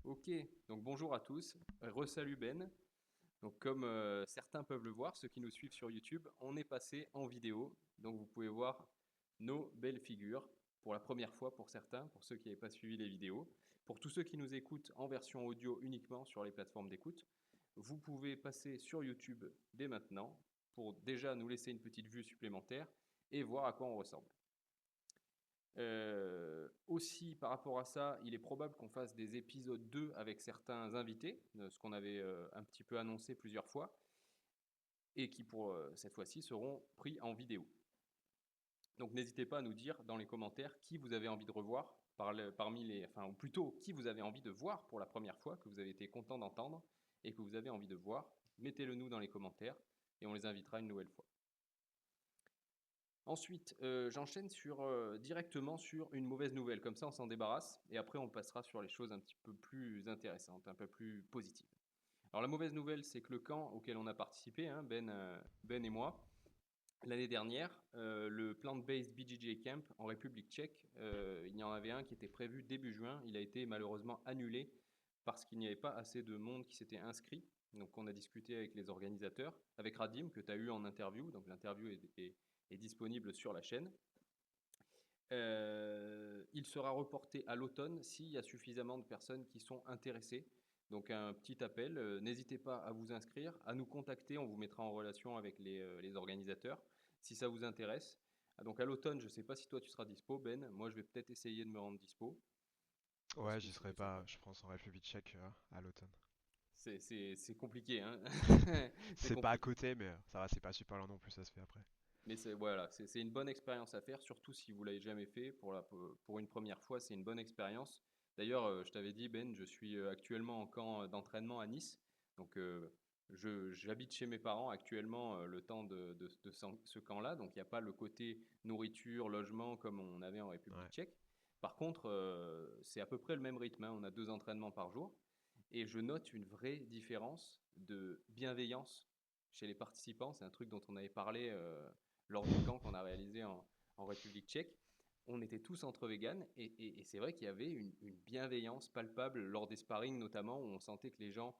Ok, donc bonjour à tous, re-salut Ben. Donc comme certains peuvent le voir, ceux qui nous suivent sur YouTube, on est passé en vidéo. Donc vous pouvez voir nos belles figures pour la première fois pour certains, pour ceux qui n'avaient pas suivi les vidéos. Pour tous ceux qui nous écoutent en version audio uniquement sur les plateformes d'écoute, vous pouvez passer sur YouTube dès maintenant pour déjà nous laisser une petite vue supplémentaire et voir à quoi on ressemble. Aussi, par rapport à ça, il est probable qu'on fasse des épisodes 2 avec certains invités, ce qu'on avait un petit peu annoncé plusieurs fois, et qui pour cette fois-ci seront pris en vidéo. Donc n'hésitez pas à nous dire dans les commentaires qui vous avez envie de revoir, parmi les, enfin, ou plutôt qui vous avez envie de voir pour la première fois, que vous avez été content d'entendre et que vous avez envie de voir. Mettez-le nous dans les commentaires et on les invitera une nouvelle fois. Ensuite, j'enchaîne directement sur une mauvaise nouvelle, comme ça on s'en débarrasse, et après on passera sur les choses un petit peu plus intéressantes, un peu plus positives. Alors la mauvaise nouvelle, c'est que le camp auquel on a participé, hein, Ben et moi, l'année dernière, le Plant-Based BJJ Camp en République tchèque, il y en avait un qui était prévu début juin, il a été malheureusement annulé parce qu'il n'y avait pas assez de monde qui s'était inscrit. Donc on a discuté avec les organisateurs, avec Radim que tu as eu en interview, donc l'interview est disponible sur la chaîne. Il sera reporté à l'automne s'il y a suffisamment de personnes qui sont intéressées. Donc un petit appel, n'hésitez pas à vous inscrire, à nous contacter, on vous mettra en relation avec les organisateurs si ça vous intéresse. Donc à l'automne, je ne sais pas si toi tu seras dispo, Ben. Moi, je vais peut-être essayer de me rendre dispo parce Ouais, que j'y serai c'est pas, je pense, en République tchèque à l'automne. c'est compliqué, hein. C'est C'est pas à compliqué. côté, mais ça va, c'est pas super loin non plus, ça se fait après. Mais voilà, c'est une bonne expérience à faire, surtout si vous l'avez jamais fait. Pour une première fois, c'est une bonne expérience. D'ailleurs, je t'avais dit, Ben, je suis actuellement en camp d'entraînement à Nice. Donc, j'habite chez mes parents actuellement le temps de ce camp-là. Donc, il n'y a pas le côté nourriture, logement comme on avait en République Ouais. tchèque. Par contre, c'est à peu près le même rythme, hein. On a 2 entraînements par jour. Et je note une vraie différence de bienveillance chez les participants. C'est un truc dont on avait parlé lors du camp qu'on a réalisé en République tchèque. On était tous entre véganes et c'est vrai qu'il y avait une bienveillance palpable lors des sparring notamment où on sentait que les gens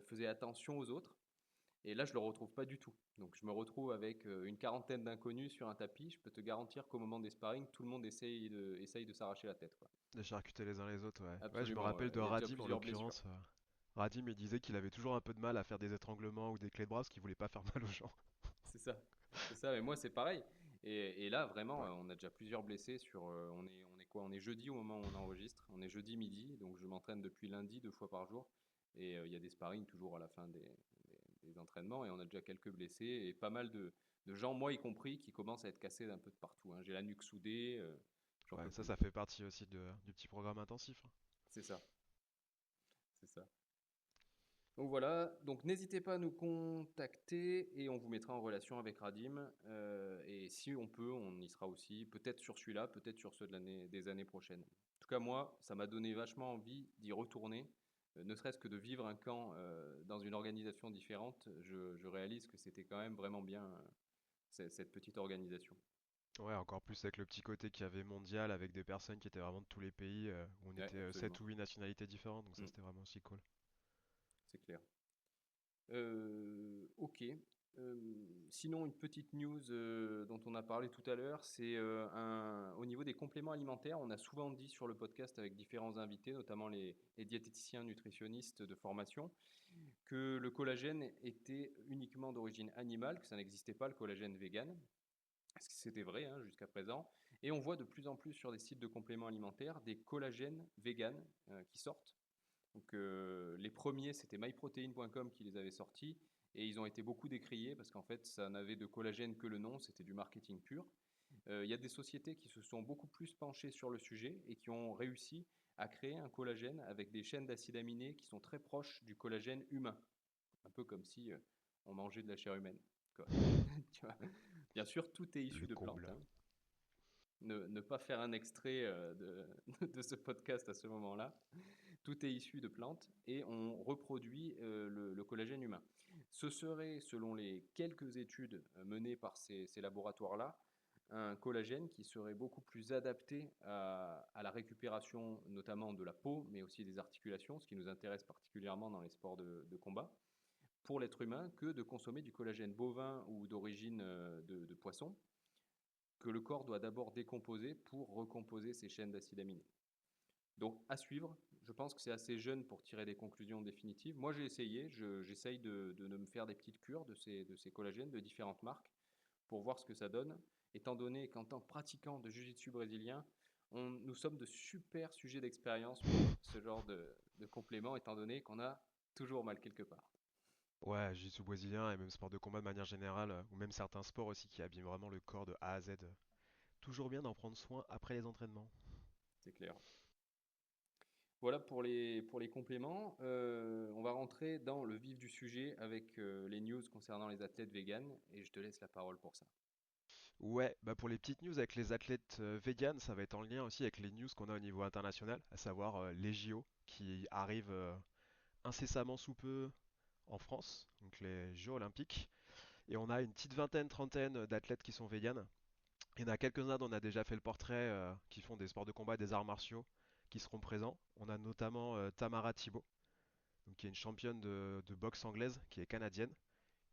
faisaient attention aux autres. Et là, je le retrouve pas du tout. Donc, je me retrouve avec une quarantaine d'inconnus sur un tapis. Je peux te garantir qu'au moment des sparring, tout le monde essaye de s'arracher la tête, quoi. De charcuter les uns les autres, ouais. Ouais, je me Absolument. rappelle de Il y a déjà Radim en plusieurs blessures. l'occurrence. Radim, il disait qu'il avait toujours un peu de mal à faire des étranglements ou des clés de bras parce qu'il voulait pas faire mal aux gens. C'est ça. C'est ça. Mais moi, c'est pareil. Et là, vraiment, Ouais. on a déjà plusieurs blessés on est quoi? On est jeudi au moment où on enregistre. On est jeudi midi. Donc, je m'entraîne depuis lundi 2 fois par jour. Et il y a des sparring toujours à la fin des entraînements. Et on a déjà quelques blessés et pas mal de gens, moi y compris, qui commencent à être cassés d'un peu de partout, hein. J'ai la nuque soudée. J'en peux Ouais, plus. ça fait partie aussi du petit programme intensif, hein. C'est ça. C'est ça. Donc voilà, donc n'hésitez pas à nous contacter et on vous mettra en relation avec Radim. Et si on peut, on y sera aussi, peut-être sur celui-là, peut-être sur ceux des années prochaines. En tout cas, moi, ça m'a donné vachement envie d'y retourner, ne serait-ce que de vivre un camp dans une organisation différente. Je réalise que c'était quand même vraiment bien cette petite organisation. Ouais, encore plus avec le petit côté qu'il y avait mondial avec des personnes qui étaient vraiment de tous les pays, où on Ouais, était 7 absolument. ou 8 nationalités différentes, donc ça Mm, c'était vraiment aussi cool. c'est clair. Ok. Sinon, une petite news dont on a parlé tout à l'heure, c'est au niveau des compléments alimentaires. On a souvent dit sur le podcast avec différents invités, notamment les diététiciens nutritionnistes de formation, que le collagène était uniquement d'origine animale, que ça n'existait pas le collagène vegan. C'était vrai, hein, jusqu'à présent. Et on voit de plus en plus sur des sites de compléments alimentaires des collagènes vegan qui sortent. Donc les premiers, c'était myprotein.com qui les avait sortis et ils ont été beaucoup décriés parce qu'en fait, ça n'avait de collagène que le nom, c'était du marketing pur. Il y a des sociétés qui se sont beaucoup plus penchées sur le sujet et qui ont réussi à créer un collagène avec des chaînes d'acides aminés qui sont très proches du collagène humain, un peu comme si on mangeait de la chair humaine, quoi. Tu vois. Bien sûr, tout est issu Le de plantes, comble. hein. Ne pas faire un extrait de ce podcast à ce moment-là. Tout est issu de plantes et on reproduit le collagène humain. Ce serait, selon les quelques études menées par ces laboratoires-là, un collagène qui serait beaucoup plus adapté à la récupération, notamment de la peau, mais aussi des articulations, ce qui nous intéresse particulièrement dans les sports de combat, pour l'être humain, que de consommer du collagène bovin ou d'origine de poisson, que le corps doit d'abord décomposer pour recomposer ces chaînes d'acides aminés. Donc à suivre, je pense que c'est assez jeune pour tirer des conclusions définitives. Moi j'ai essayé, j'essaye de me faire des petites cures de ces collagènes de différentes marques pour voir ce que ça donne, étant donné qu'en tant que pratiquant de jiu-jitsu brésilien, nous sommes de super sujets d'expérience pour ce genre de compléments, étant donné qu'on a toujours mal quelque part. Ouais, jiu-jitsu brésilien et même sport de combat de manière générale, ou même certains sports aussi qui abîment vraiment le corps de A à Z. Toujours bien d'en prendre soin après les entraînements. C'est clair. Voilà pour les compléments. On va rentrer dans le vif du sujet avec les news concernant les athlètes véganes et je te laisse la parole pour ça. Ouais, bah pour les petites news avec les athlètes véganes, ça va être en lien aussi avec les news qu'on a au niveau international, à savoir les JO qui arrivent incessamment sous peu en France, donc les Jeux olympiques. Et on a une petite vingtaine, trentaine d'athlètes qui sont véganes. Il y en a quelques-uns dont on a déjà fait le portrait, qui font des sports de combat, des arts martiaux, qui seront présents. On a notamment Tamara Thibault, donc, qui est une championne de boxe anglaise, qui est canadienne,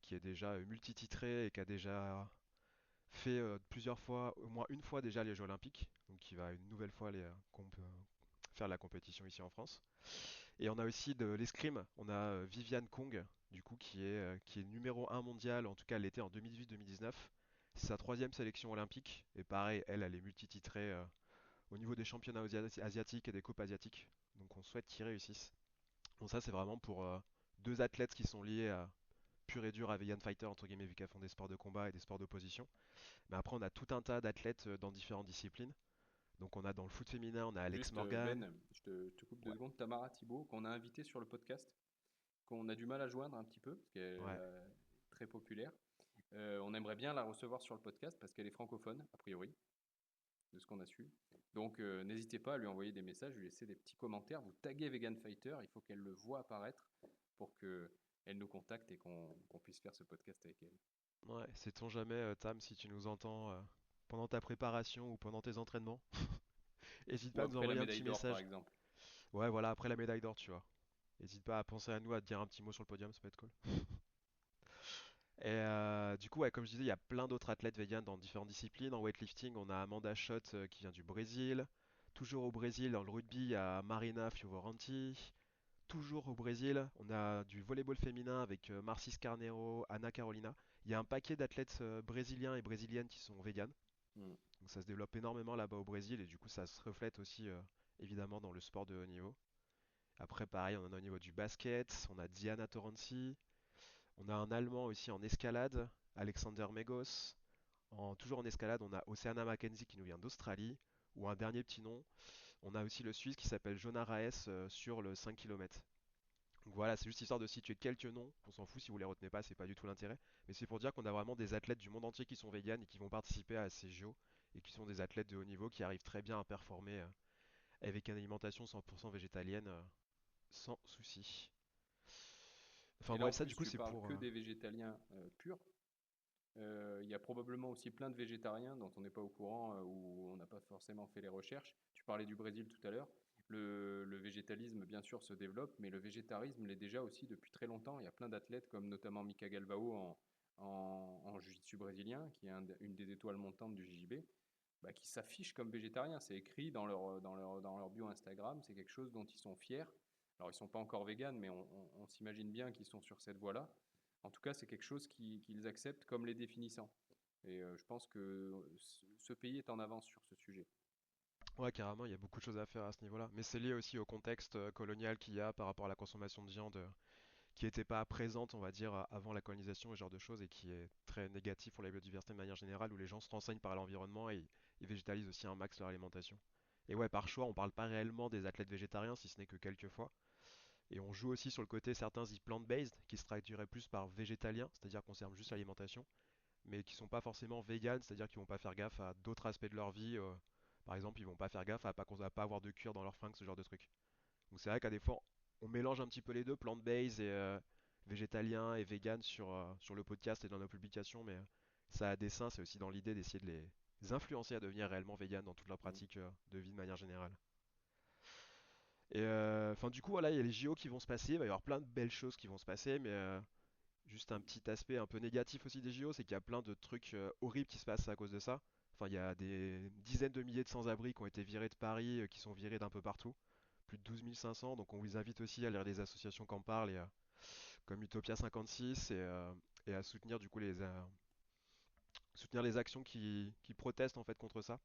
qui est déjà multititrée et qui a déjà fait plusieurs fois, au moins une fois déjà les Jeux Olympiques, donc qui va une nouvelle fois faire la compétition ici en France. Et on a aussi de l'escrime, on a Viviane Kong, du coup, qui est numéro un mondial, en tout cas elle l'était en 2018-2019. C'est sa troisième sélection olympique, et pareil, elle est multititrée au niveau des championnats asiatiques et des coupes asiatiques. Donc on souhaite qu'ils réussissent. Donc ça c'est vraiment pour deux athlètes qui sont liés à pur et dur à vegan fighter entre guillemets vu qu'elles font des sports de combat et des sports d'opposition. Mais après on a tout un tas d'athlètes dans différentes disciplines. Donc on a dans le foot féminin, on a Alex Juste Morgan. Ben, je te coupe deux Ouais, secondes. Tamara Thibault, qu'on a invité sur le podcast, qu'on a du mal à joindre un petit peu, parce qu'elle ouais. est très populaire. On aimerait bien la recevoir sur le podcast parce qu'elle est francophone, a priori, de ce qu'on a su. Donc n'hésitez pas à lui envoyer des messages, lui laisser des petits commentaires. Vous taguez Vegan Fighter, il faut qu'elle le voit apparaître pour qu'elle nous contacte et qu'on puisse faire ce podcast avec elle. Ouais, sait-on jamais, Tam, si tu nous entends pendant ta préparation ou pendant tes entraînements, n'hésite Ou pas à nous après la envoyer un médaille petit d'or, par message. exemple. Ouais, voilà, après la médaille d'or, tu vois. N'hésite pas à penser à nous, à te dire un petit mot sur le podium, ça peut être cool. Et du coup, ouais, comme je disais, il y a plein d'autres athlètes véganes dans différentes disciplines. En weightlifting, on a Amanda Schott qui vient du Brésil. Toujours au Brésil, dans le rugby, il y a Marina Fiovoranti. Toujours au Brésil, on a du volleyball féminin avec Marcis Carneiro, Ana Carolina. Il y a un paquet d'athlètes brésiliens et brésiliennes qui sont véganes. Hmm. Donc ça se développe énormément là-bas au Brésil et du coup ça se reflète aussi évidemment dans le sport de haut niveau. Après pareil, on en a au niveau du basket, on a Diana Taurasi, on a un Allemand aussi en escalade, Alexander Megos. Toujours en escalade, on a Oceana Mackenzie qui nous vient d'Australie, ou un dernier petit nom, on a aussi le Suisse qui s'appelle Jonah Raes sur le 5 km. Donc voilà, c'est juste histoire de situer quelques noms, on s'en fout si vous les retenez pas, c'est pas du tout l'intérêt, mais c'est pour dire qu'on a vraiment des athlètes du monde entier qui sont véganes et qui vont participer à ces JO, et qui sont des athlètes de haut niveau qui arrivent très bien à performer avec une alimentation 100% végétalienne sans souci. Enfin Et là, en bref, ça du plus, coup tu c'est parles pour... que des végétaliens purs. Il y a probablement aussi plein de végétariens dont on n'est pas au courant ou on n'a pas forcément fait les recherches. Tu parlais du Brésil tout à l'heure. Le végétalisme, bien sûr, se développe, mais le végétarisme l'est déjà aussi depuis très longtemps. Il y a plein d'athlètes comme notamment Mika Galvao en jiu-jitsu brésilien, qui est une des étoiles montantes du JJB, bah, qui s'affichent comme végétariens. C'est écrit dans leur bio Instagram, c'est quelque chose dont ils sont fiers. Alors, ils ne sont pas encore véganes, mais on s'imagine bien qu'ils sont sur cette voie-là. En tout cas, c'est quelque chose qu'ils acceptent comme les définissant. Et je pense que ce pays est en avance sur ce sujet. Ouais, carrément, il y a beaucoup de choses à faire à ce niveau-là, mais c'est lié aussi au contexte colonial qu'il y a par rapport à la consommation de viande qui n'était pas présente, on va dire, avant la colonisation et ce genre de choses, et qui est très négatif pour la biodiversité de manière générale, où les gens se renseignent par l'environnement et ils végétalisent aussi un max leur alimentation. Et ouais, par choix, on parle pas réellement des athlètes végétariens, si ce n'est que quelques fois. Et on joue aussi sur le côté certains disent plant-based, qui se traduiraient plus par végétalien, c'est-à-dire qu'on sert juste l'alimentation, mais qui sont pas forcément vegan, c'est-à-dire qu'ils vont pas faire gaffe à d'autres aspects de leur vie. Par exemple, ils vont pas faire gaffe à pas avoir de cuir dans leurs fringues, ce genre de truc. Donc c'est vrai qu'à des fois, on mélange un petit peu les deux, plant-based et végétalien et vegan sur le podcast et dans nos publications, mais ça a dessein, c'est aussi dans l'idée d'essayer de les influencer à devenir réellement vegan dans toute leur Mm. pratique de vie de manière générale. Et enfin, du coup, voilà, il y a les JO qui vont se passer. Il va y avoir plein de belles choses qui vont se passer, mais juste un petit aspect un peu négatif aussi des JO, c'est qu'il y a plein de trucs horribles qui se passent à cause de ça. Enfin, il y a des dizaines de milliers de sans-abri qui ont été virés de Paris, qui sont virés d'un peu partout. Plus de 12 500, donc on vous invite aussi à lire les associations qui en parlent, comme Utopia 56, et à soutenir du coup soutenir les actions qui protestent en fait contre ça.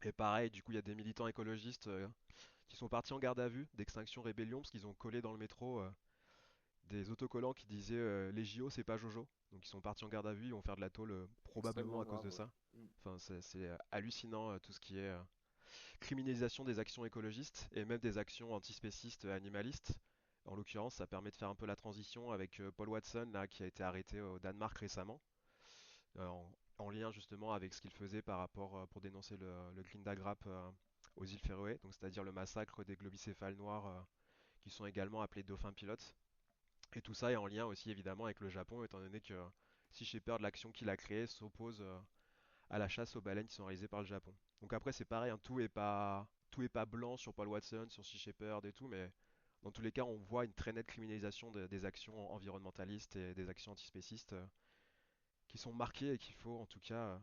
Et pareil, du coup, il y a des militants écologistes qui sont partis en garde à vue d'Extinction Rébellion parce qu'ils ont collé dans le métro des autocollants qui disaient les JO c'est pas Jojo. Donc ils sont partis en garde à vue, ils vont faire de la tôle probablement Extrêmement à cause grave, de ouais. ça. Mm. Enfin c'est hallucinant tout ce qui est criminalisation des actions écologistes et même des actions antispécistes animalistes. En l'occurrence, ça permet de faire un peu la transition avec Paul Watson là, qui a été arrêté au Danemark récemment, en lien justement avec ce qu'il faisait par rapport pour dénoncer le Grindagrap aux îles Féroé, donc c'est-à-dire le massacre des globicéphales noirs qui sont également appelés dauphins pilotes. Et tout ça est en lien aussi évidemment avec le Japon, étant donné que Sea Shepherd, l'action qu'il a créée, s'oppose à la chasse aux baleines qui sont réalisées par le Japon. Donc après c'est pareil, hein, tout est pas blanc sur Paul Watson, sur Sea Shepherd et tout, mais dans tous les cas on voit une très nette criminalisation des actions environnementalistes et des actions antispécistes qui sont marquées et qu'il faut en tout cas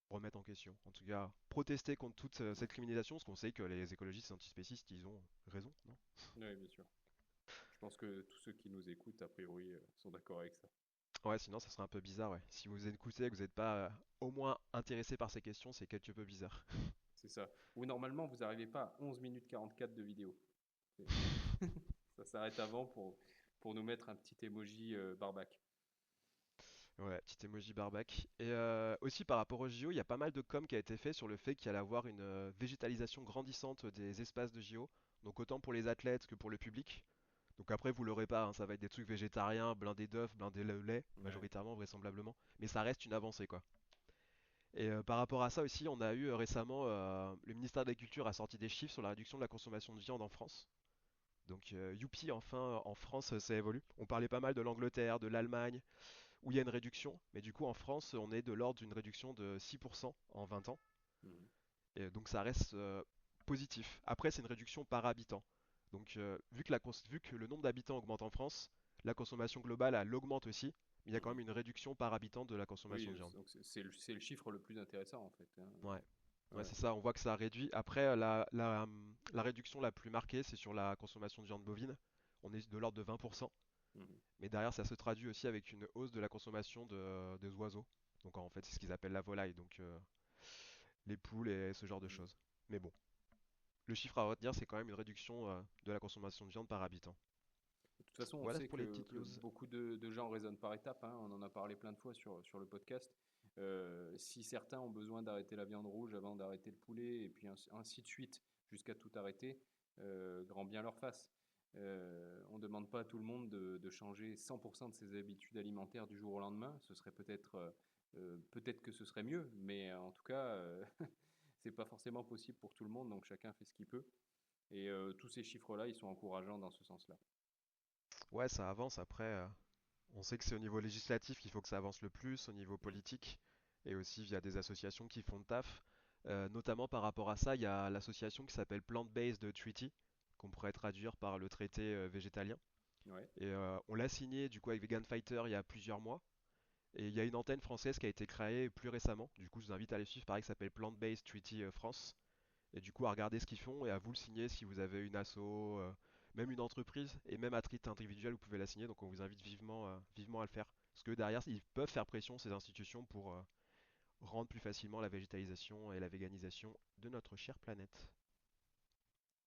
remettre en question. En tout cas protester contre toute cette criminalisation, parce qu'on sait que les écologistes et antispécistes ils ont raison, non? Oui, bien sûr. Je pense que tous ceux qui nous écoutent, a priori, sont d'accord avec ça. Ouais, sinon ça serait un peu bizarre, ouais. Si vous écoutez et que vous n'êtes pas au moins intéressé par ces questions, c'est quelque peu bizarre. C'est ça. Ou normalement, vous n'arrivez pas à 11 minutes 44 de vidéo. C'est- Ça s'arrête avant pour nous mettre un petit emoji barbac. Ouais, petit emoji barbac. Et aussi par rapport au JO, il y a pas mal de com qui a été fait sur le fait qu'il allait avoir une végétalisation grandissante des espaces de JO. Donc autant pour les athlètes que pour le public. Donc après, vous l'aurez pas, hein, ça va être des trucs végétariens, blindés d'œufs, blindés de lait, Ouais. majoritairement, vraisemblablement. Mais ça reste une avancée, quoi. Et par rapport à ça aussi, on a eu récemment, le ministère de la Culture a sorti des chiffres sur la réduction de la consommation de viande en France. Donc youpi, enfin en France ça évolue. On parlait pas mal de l'Angleterre, de l'Allemagne, où il y a une réduction, mais du coup en France on est de l'ordre d'une réduction de 6% en 20 ans, Mhm. et donc ça reste positif. Après c'est une réduction par habitant. Donc vu que le nombre d'habitants augmente en France, la consommation globale elle augmente aussi, mais il y a quand Mhm. même une réduction par habitant de la Oui, consommation de viande. donc c'est le chiffre le plus intéressant en fait, hein. Ouais. Ouais, Ouais. c'est ça, on voit que ça réduit. Après, la réduction la plus marquée, c'est sur la consommation de viande bovine. On est de l'ordre de 20%. Mhm. Mais derrière, ça se traduit aussi avec une hausse de la consommation des oiseaux. Donc en fait, c'est ce qu'ils appellent la volaille, donc les poules et ce genre de Mhm. choses. Mais bon, le chiffre à retenir, c'est quand même une réduction de la consommation de viande par habitant. De toute façon, on Voilà sait pour les petites que news. beaucoup de gens raisonnent par étapes, hein. On en a parlé plein de fois sur le podcast. Si certains ont besoin d'arrêter la viande rouge avant d'arrêter le poulet, et puis ainsi de suite, jusqu'à tout arrêter, grand bien leur fasse. On ne demande pas à tout le monde de changer 100% de ses habitudes alimentaires du jour au lendemain. Ce serait peut-être que ce serait mieux, mais en tout cas, c'est pas forcément possible pour tout le monde, donc chacun fait ce qu'il peut. Et tous ces chiffres-là, ils sont encourageants dans ce sens-là. Ouais, ça avance. Après, on sait que c'est au niveau législatif qu'il faut que ça avance le plus, au niveau politique, et aussi via des associations qui font le taf. Notamment par rapport à ça, il y a l'association qui s'appelle Plant-Based Treaty, qu'on pourrait traduire par le traité végétalien. Ouais. Et on l'a signé du coup avec Vegan Fighter il y a plusieurs mois. Et il y a une antenne française qui a été créée plus récemment. Du coup, je vous invite à les suivre, pareil, qui s'appelle Plant-Based Treaty France. Et du coup, à regarder ce qu'ils font et à vous le signer si vous avez une asso, même une entreprise, et même à titre individuel, vous pouvez la signer. Donc on vous invite vivement à le faire. Parce que derrière, ils peuvent faire pression, ces institutions, pour rendre plus facilement la végétalisation et la véganisation de notre chère planète.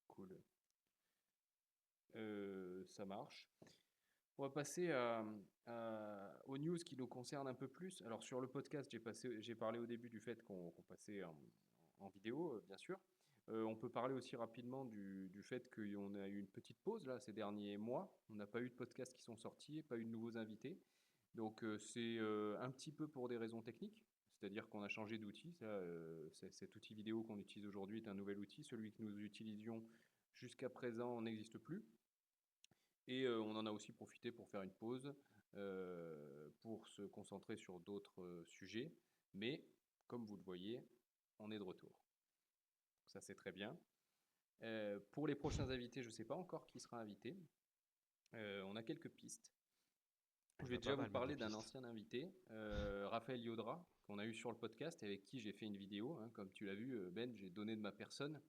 Cool. Ça marche. On va passer aux news qui nous concernent un peu plus. Alors sur le podcast, j'ai parlé au début du fait qu'on passait en vidéo, bien sûr. On peut parler aussi rapidement du fait qu'on a eu une petite pause là ces derniers mois. On n'a pas eu de podcasts qui sont sortis, pas eu de nouveaux invités. Donc c'est un petit peu pour des raisons techniques, c'est-à-dire qu'on a changé d'outil. Cet outil vidéo qu'on utilise aujourd'hui est un nouvel outil. Celui que nous utilisions jusqu'à présent n'existe plus. Et on en a aussi profité pour faire une pause, pour se concentrer sur d'autres sujets. Mais, comme vous le voyez, on est de retour. Ça, c'est très bien. Pour les prochains invités, je ne sais pas encore qui sera invité. On a quelques pistes. On Je en vais a pas déjà vous mal même des parler d'un pistes. ancien invité, Raphaël Yodra, qu'on a eu sur le podcast et avec qui j'ai fait une vidéo, hein. Comme tu l'as vu, Ben, j'ai donné de ma personne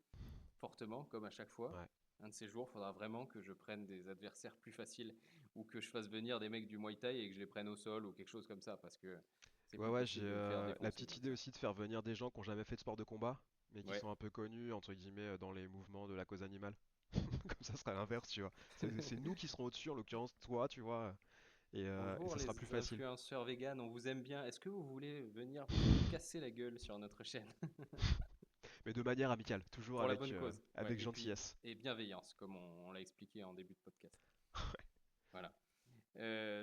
fortement, comme à chaque fois. Ouais. Un de ces jours, il faudra vraiment que je prenne des adversaires plus faciles ou que je fasse venir des mecs du Muay Thai et que je les prenne au sol ou quelque chose comme ça parce que c'est Ouais, plus ouais, j'ai possible de me faire la défoncer petite comme idée ça. aussi de faire venir des gens qui ont jamais fait de sport de combat, mais qui Ouais. sont un peu connus, entre guillemets, dans les mouvements de la cause animale. Comme ça serait l'inverse, tu vois. C'est nous qui serons au-dessus, en l'occurrence, toi, tu vois, et Bonjour ça les sera plus facile. influenceurs véganes, on vous aime bien. Est-ce que vous voulez venir vous casser la gueule sur notre chaîne Mais de manière amicale, toujours pour la bonne cause? Ouais. avec Et puis gentillesse. et bienveillance, comme on l'a expliqué en début de podcast. Voilà.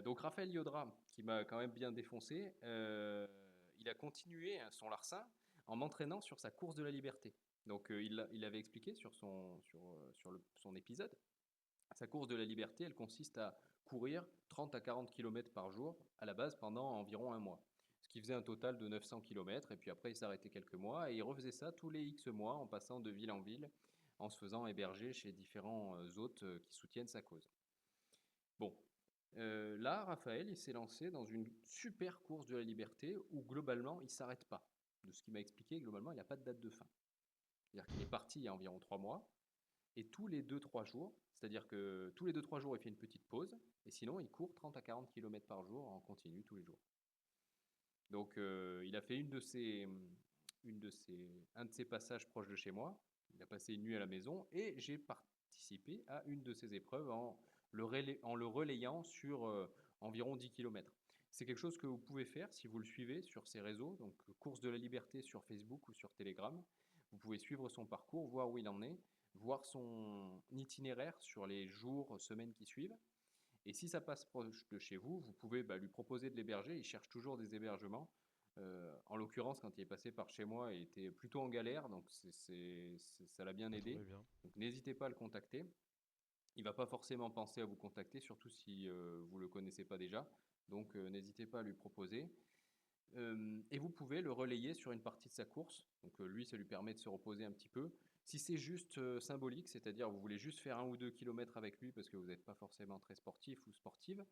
Donc Raphaël Yodra, qui m'a quand même bien défoncé, il a continué son larcin en m'entraînant sur sa course de la liberté. Donc il avait expliqué sur son épisode. Sa course de la liberté, elle consiste à courir 30 à 40 km par jour à la base pendant environ un mois. Ce qui faisait un total de 900 km. Et puis après, il s'arrêtait quelques mois et il refaisait ça tous les X mois en passant de ville en ville, en se faisant héberger chez différents hôtes qui soutiennent sa cause. Bon, là, Raphaël, il s'est lancé dans une super course de la liberté où globalement, il ne s'arrête pas. De ce qu'il m'a expliqué, globalement, il n'y a pas de date de fin. C'est-à-dire qu'il est parti il y a environ 3 mois et tous les 2-3 jours, c'est-à-dire que tous les 2-3 jours, il fait une petite pause et sinon, il court 30 à 40 km par jour en continu tous les jours. Donc, il a fait un de ses passages proches de chez moi. Il a passé une nuit à la maison et j'ai participé à une de ses épreuves en le relayant sur environ 10 km. C'est quelque chose que vous pouvez faire si vous le suivez sur ses réseaux, donc Course de la Liberté sur Facebook ou sur Telegram. Vous pouvez suivre son parcours, voir où il en est, voir son itinéraire sur les jours, semaines qui suivent. Et si ça passe proche de chez vous, vous pouvez lui proposer de l'héberger. Il cherche toujours des hébergements. En l'occurrence, quand il est passé par chez moi, il était plutôt en galère, donc ça l'a bien Ça aidé. tombait bien. Donc n'hésitez pas à le contacter. Il ne va pas forcément penser à vous contacter, surtout si vous ne le connaissez pas déjà. Donc n'hésitez pas à lui proposer. Et vous pouvez le relayer sur une partie de sa course. Donc lui, ça lui permet de se reposer un petit peu. Si c'est juste symbolique, c'est-à-dire vous voulez juste faire 1 ou 2 kilomètres avec lui parce que vous n'êtes pas forcément très sportif ou sportive,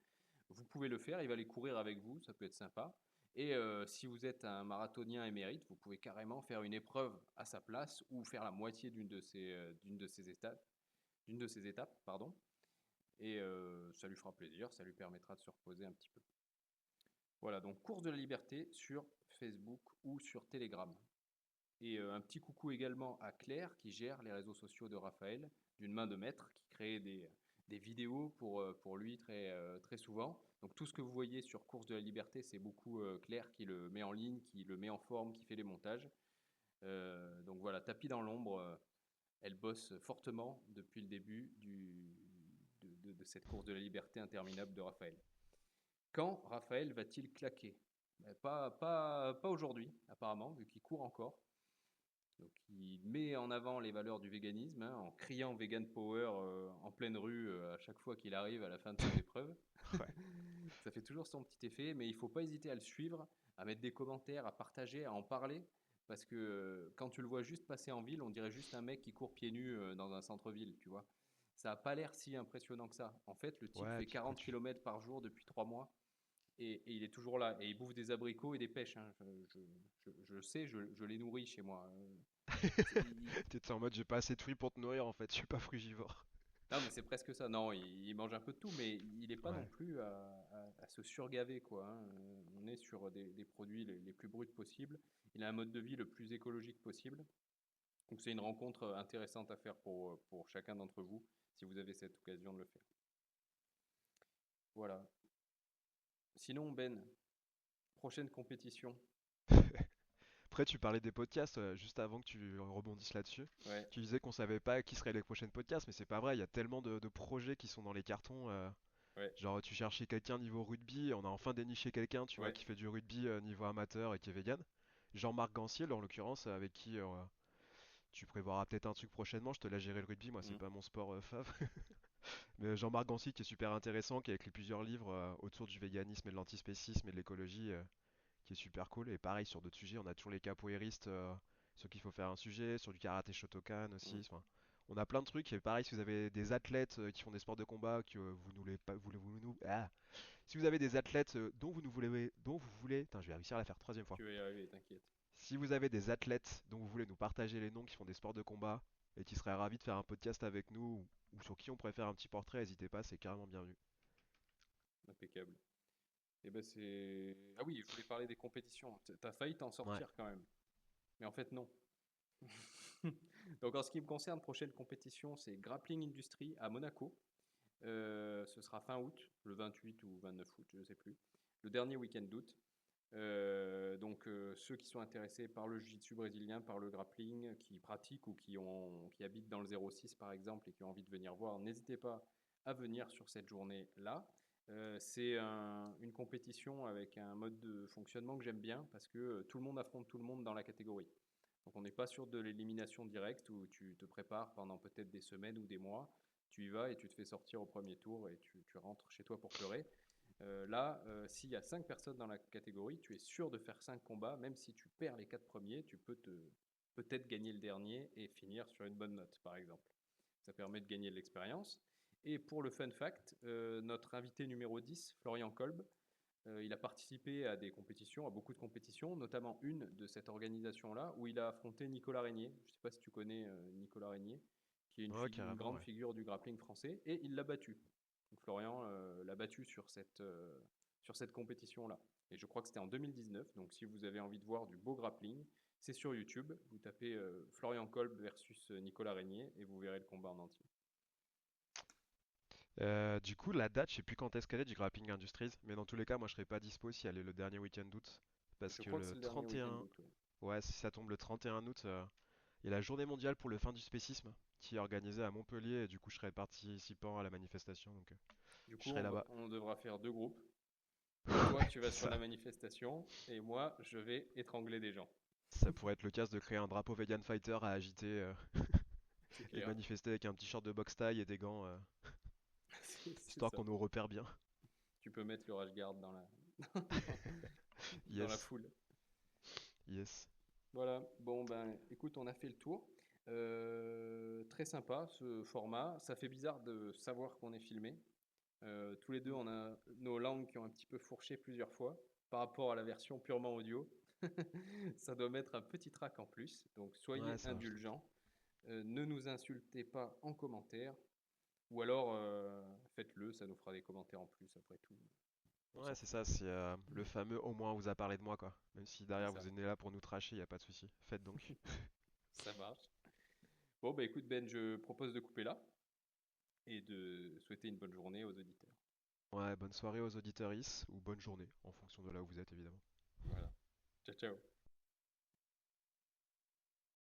vous pouvez le faire. Il va aller courir avec vous, ça peut être sympa. Et si vous êtes un marathonien émérite, vous pouvez carrément faire une épreuve à sa place ou faire la moitié d'une de ces étapes, pardon. Et ça lui fera plaisir, ça lui permettra de se reposer un petit peu. Voilà, donc course de la liberté sur Facebook ou sur Telegram. Et un petit coucou également à Claire qui gère les réseaux sociaux de Raphaël, d'une main de maître, qui crée des vidéos pour lui très souvent. Donc tout ce que vous voyez sur Course de la Liberté, c'est beaucoup Claire qui le met en ligne, qui le met en forme, qui fait les montages. Donc voilà, tapis dans l'ombre, elle bosse fortement depuis le début de cette Course de la Liberté interminable de Raphaël. Quand Raphaël va-t-il claquer? Pas aujourd'hui, apparemment, vu qu'il court encore. Donc, il met en avant les valeurs du véganisme, hein, en criant Vegan Power en pleine rue à chaque fois qu'il arrive à la fin de ses épreuves. Ouais. Ça fait toujours son petit effet, mais il ne faut pas hésiter à le suivre, à mettre des commentaires, à partager, à en parler. Parce que quand tu le vois juste passer en ville, on dirait juste un mec qui court pieds nus dans un centre-ville, tu vois. Ça n'a pas l'air si impressionnant que ça. En fait, le type Ouais, fait puis après 40 km par jour depuis 3 mois et il est toujours là. Et il bouffe des abricots et des pêches, hein. Je sais, je les nourris chez moi. t'étais en mode j'ai pas assez de fruits pour te nourrir en fait, je suis pas frugivore. Non, mais c'est presque ça. Non, il mange un peu de tout, mais il n'est pas non Ouais. plus à se surgaver, quoi, hein. On est sur des produits les plus bruts possibles. Il a un mode de vie le plus écologique possible. Donc c'est une rencontre intéressante à faire pour chacun d'entre vous, si vous avez cette occasion de le faire. Voilà. Sinon, Ben, prochaine compétition. Après, tu parlais des podcasts juste avant que tu rebondisses là-dessus. Ouais, Tu disais qu'on savait pas qui seraient les prochaines podcasts, mais c'est pas vrai. Il y a tellement de projets qui sont dans les cartons. ouais, Genre, tu cherchais quelqu'un niveau rugby, on a enfin déniché quelqu'un, tu vois, ouais. qui fait du rugby niveau amateur et qui est vegan. Jean-Marc Ganciel, en l'occurrence, avec qui tu prévoiras peut-être un truc prochainement. Je te laisse gérer le rugby, moi, c'est Mm. pas mon sport fav. Mais Jean-Marc Ganciel qui est super intéressant, qui a écrit plusieurs livres autour du véganisme et de l'antispécisme et de l'écologie, qui est super cool. Et pareil, sur d'autres sujets, on a toujours les capoeiristes, sur qui il faut faire un sujet, sur du karaté Shotokan Mm. aussi. Enfin, on a plein de trucs. Et pareil, si vous avez des athlètes qui font des sports de combat, que vous ne voulez pas, si vous avez des athlètes dont vous voulez, putain, je vais réussir à la faire troisième fois. Tu vas y arriver, t'inquiète. Si vous avez des athlètes dont vous voulez nous partager les noms qui font des sports de combat et qui seraient ravis de faire un podcast avec nous ou sur qui on préfère un petit portrait, n'hésitez pas, c'est carrément bienvenu. Impeccable. Et ben c'est. Ah oui, je voulais parler des compétitions. T'as failli t'en Ouais. sortir quand même. Mais en fait, non. Donc en ce qui me concerne, prochaine compétition, c'est Grappling Industry à Monaco. Ce sera fin août, le 28 ou 29 août, je ne sais plus. Le dernier week-end d'août. Ceux qui sont intéressés par le jiu-jitsu brésilien, par le grappling, qui pratiquent ou qui habitent dans le 06 par exemple et qui ont envie de venir voir, n'hésitez pas à venir sur cette journée-là. Une compétition avec un mode de fonctionnement que j'aime bien parce que tout le monde affronte tout le monde dans la catégorie. Donc on n'est pas sur de l'élimination directe où tu te prépares pendant peut-être des semaines ou des mois. Tu y vas et tu te fais sortir au premier tour et tu rentres chez toi pour pleurer. S'il y a 5 personnes dans la catégorie, tu es sûr de faire 5 combats. Même si tu perds les 4 premiers, tu peux peut-être gagner le dernier et finir sur une bonne note, par exemple. Ça permet de gagner de l'expérience. Et pour le fun fact, notre invité numéro 10, Florian Kolb, il a participé à des compétitions, à beaucoup de compétitions, notamment une de cette organisation-là, où il a affronté Nicolas Régnier. Je ne sais pas si tu connais Nicolas Régnier, qui est Ouais, une carrément, grande ouais. figure du grappling français, et il l'a battu. Donc Florian l'a battu sur cette compétition-là. Et je crois que c'était en 2019. Donc si vous avez envie de voir du beau grappling, c'est sur YouTube. Vous tapez Florian Kolb versus Nicolas Régnier et vous verrez le combat en entier. Du coup, la date, je sais plus quand est-ce qu'elle est du Grappling Industries, mais dans tous les cas, moi je serai pas dispo si elle est le dernier week-end d'août. Parce Je que crois que le c'est le dernier week-end 31, d'août. Ouais. ouais, si ça tombe le 31 août, il y a la journée mondiale pour le fin du spécisme qui est organisée à Montpellier et du coup je serai participant à la manifestation, donc Du je coup, serai là-bas. on devra faire deux groupes. Toi, tu vas C'est sur ça. la manifestation et moi, je vais étrangler des gens. Ça pourrait être le cas de créer un drapeau vegan fighter à agiter C'est et de clair. manifester avec un t-shirt de boxe taille et des gants, C'est histoire ça. qu'on nous repère bien. Tu peux mettre le rash guard dans dans la Yes, foule. yes. Voilà. Bon, ben, écoute, on a fait le tour. Très sympa ce format. Ça fait bizarre de savoir qu'on est filmé. Tous les deux, Mm. on a nos langues qui ont un petit peu fourché plusieurs fois par rapport à la version purement audio. Ça doit mettre un petit trac en plus. Donc, Ouais, soyez ça rajoute. indulgents. Ne nous insultez pas en commentaire. Ou alors, faites-le, ça nous fera des commentaires en plus après tout. On Ouais, s'en c'est fout. ça, c'est le fameux au moins on vous a parlé de moi quoi. Même si C'est derrière ça. vous êtes là pour nous tracher, y a pas de souci. Faites donc. Ça marche. Bon, bah écoute, Ben, je propose de couper là et de souhaiter une bonne journée aux auditeurs. Ouais, bonne soirée aux auditeuristes ou bonne journée en fonction de là où vous êtes évidemment. Voilà. Ciao, ciao.